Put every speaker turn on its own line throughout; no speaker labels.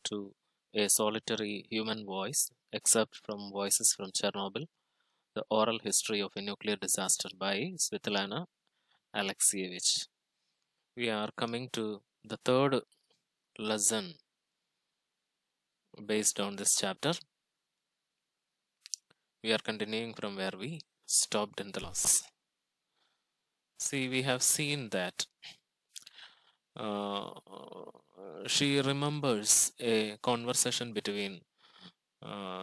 to a solitary human voice, except from voices from Chernobyl, the oral history of a nuclear disaster by Svetlana Alexievich. We are coming to the third lesson based on this chapter. We are continuing from where we stopped in the last. See, we have seen that uh, she remembers a conversation between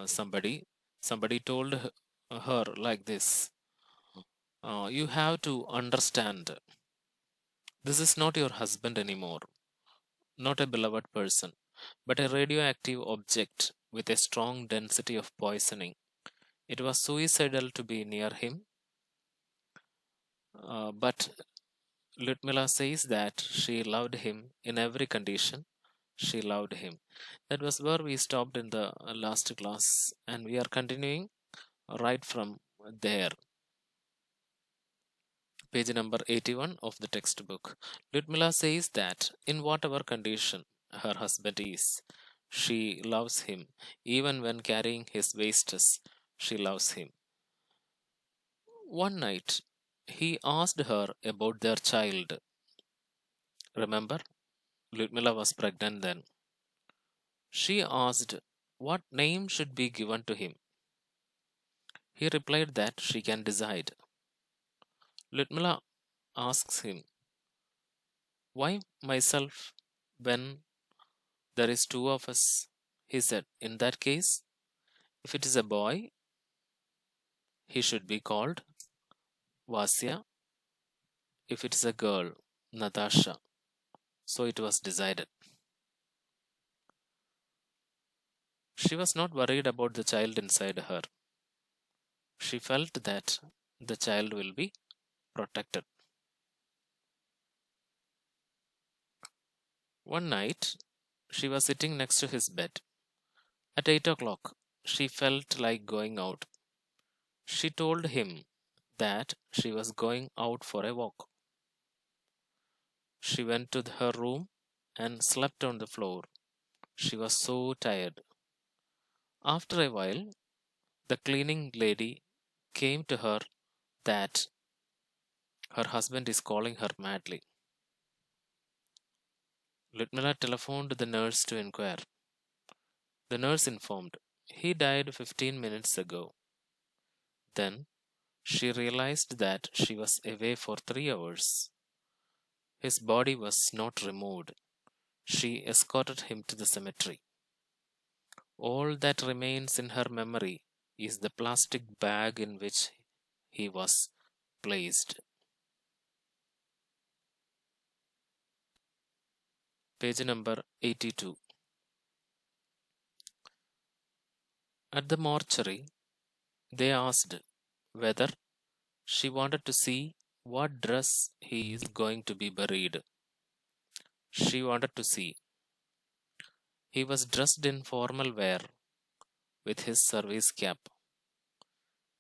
somebody. Somebody told her like this: you have to understand, this is not your husband anymore, not a beloved person, but a radioactive object with a strong density of poisoning. It was suicidal to be near him, but Ludmila says that she loved him in every condition. She loved him. That was where we stopped in the last class, and we are continuing right from there. Page number 81 of the textbook. Ludmila says that in whatever condition her husband is, she loves him. Even when carrying his wastes, she loves him. One night, he asked her about their child. Remember, Ludmila was pregnant then. She asked what name should be given to him. He replied that she can decide. Ludmila asks him, why myself when there is two of us? He said, in that case, if it is a boy, he should be called Vasya. If it is a girl, Natasha. So it was decided. She was not worried about the child inside her. She felt that the child will be protected. One night, she was sitting next to his bed. At 8 o'clock, she felt like going out. She told him that she was going out for a walk. She went to her room and slept on the floor. She was so tired. After a while, the cleaning lady came to her that her husband is calling her madly. Ludmila telephoned the nurse to inquire. The nurse informed, he died 15 minutes ago. Then she realized that she was away for 3 hours. His body was not removed. She escorted him to the cemetery. All that remains in her memory is the plastic bag in which he was placed. Page number 82. At the mortuary, they asked whether she wanted to see what dress he is going to be buried. She wanted to see. He was dressed in formal wear with his service cap.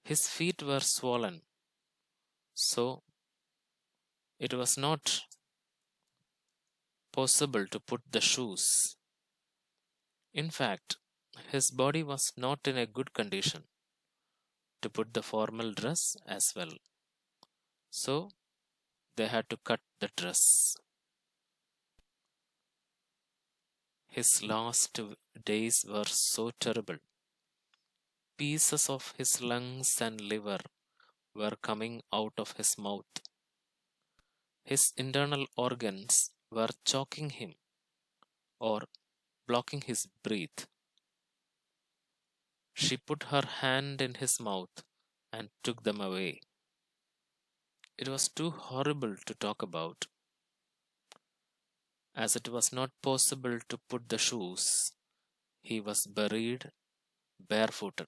His feet were swollen, so it was not possible to put the shoes. In fact, his body was not in a good condition to put the formal dress as well. So they had to cut the dress. His last days were so terrible. Pieces of his lungs and liver were coming out of his mouth. His internal organs were choking him or blocking his breath. She put her hand in his mouth and took them away. It was too horrible to talk about. As it was not possible to put the shoes, he was buried barefooted.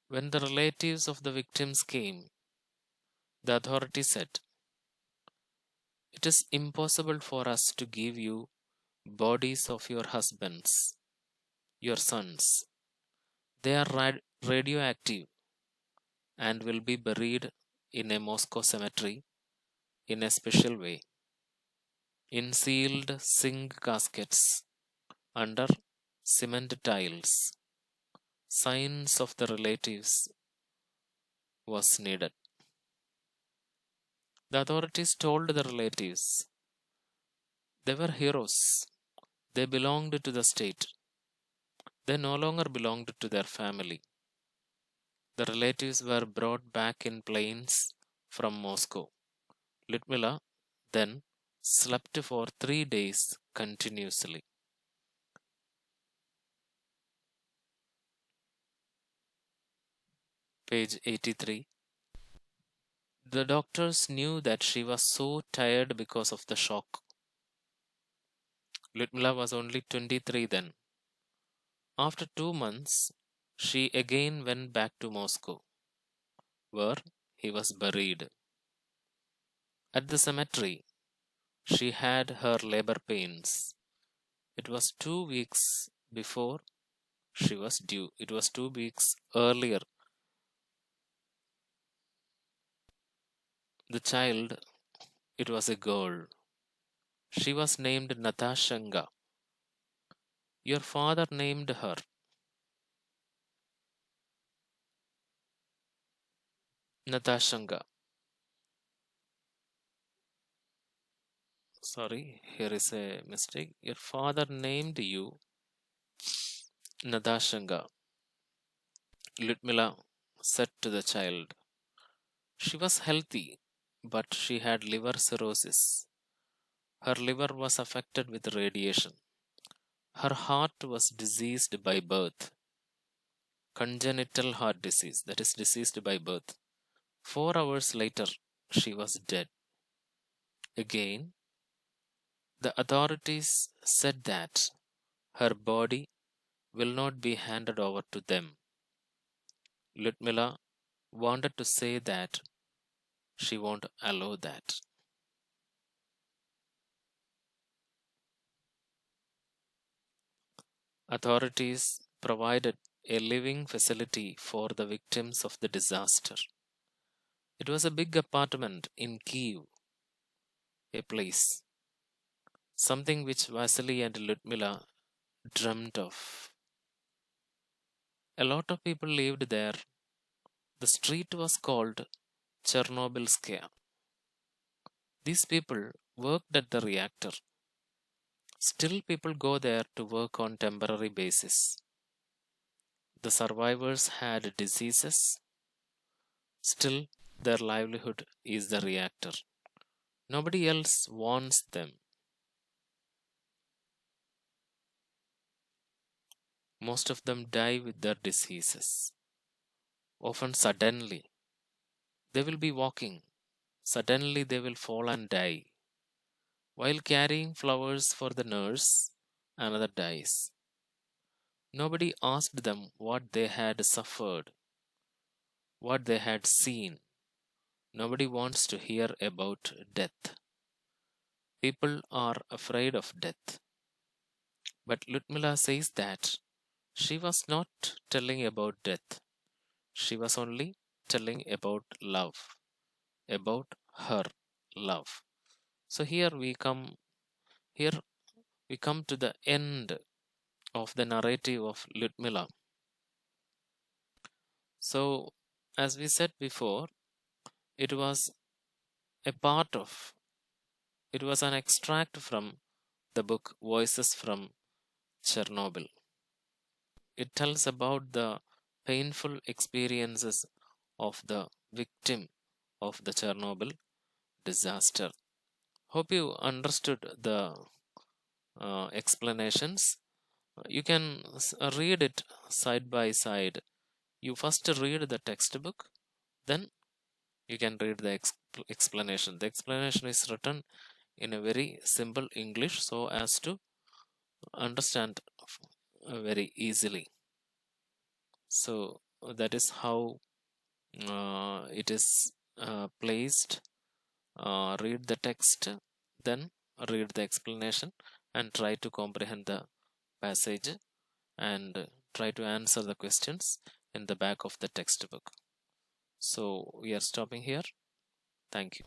When the relatives of the victims came, the authority said, it is impossible for us to give you bodies of your husbands, your sons. They are radioactive and will be buried in a Moscow cemetery in a special way. in sealed zinc caskets under cement tiles. Signs of the relatives was needed. The authorities told the relatives they were heroes. They belonged to the state. They no longer belonged to their family. The relatives were brought back in planes from Moscow. Lyudmila then slept for 3 days continuously. Page 83. The doctors knew that she was so tired because of the shock. Lyudmila was only 23 then. After 2 months, she again went back to Moscow, where he was buried. At the cemetery, she had her labor pains. It was 2 weeks before she was due. It was 2 weeks earlier. The child, it was a girl. She was named Natashanga. Your father named her. Natashanga. Sorry, here is a mistake. Your father named you Natashanga. Lyudmila said to the child. She was healthy, but she had liver cirrhosis. Her liver was affected with radiation. Her heart was diseased by birth. Congenital heart disease, that is, diseased by birth. 4 hours later, she was dead. Again, the authorities said that her body will not be handed over to them. Lyudmila wanted to say that she won't allow that. Authorities provided a living facility for the victims of the disaster. It was a big apartment in Kiev, a place, something which Vasily and Lyudmila dreamt of. A lot of people lived there. The street was called Chernobyl Square. These people worked at the reactor. Still, people go there to work on temporary basis. The survivors had diseases. Still, their livelihood is the reactor. Nobody else wants them. Most of them die with their diseases. Often suddenly, they will be walking. Suddenly, they will fall and die. While carrying flowers for the nurse, another dies. Nobody asked them what they had suffered, what they had seen. Nobody wants to hear about death. People are afraid of death. But Lyudmila says that she was not telling about death. She was only telling about love, about her love. So here we come to the end of the narrative of Lyudmila. So as we said before, it was a part of, it was an extract from the book Voices from Chernobyl. It tells about the painful experiences of the victim of the Chernobyl disaster. Hope you understood the explanations. You can read it side by side. You first read the textbook, then you can read the explanation. The explanation is written in a very simple English so as to understand very easily. So that is how it is placed. Read the text, then read the explanation and try to comprehend the passage and try to answer the questions in the back of the textbook. So we are stopping here. Thank you.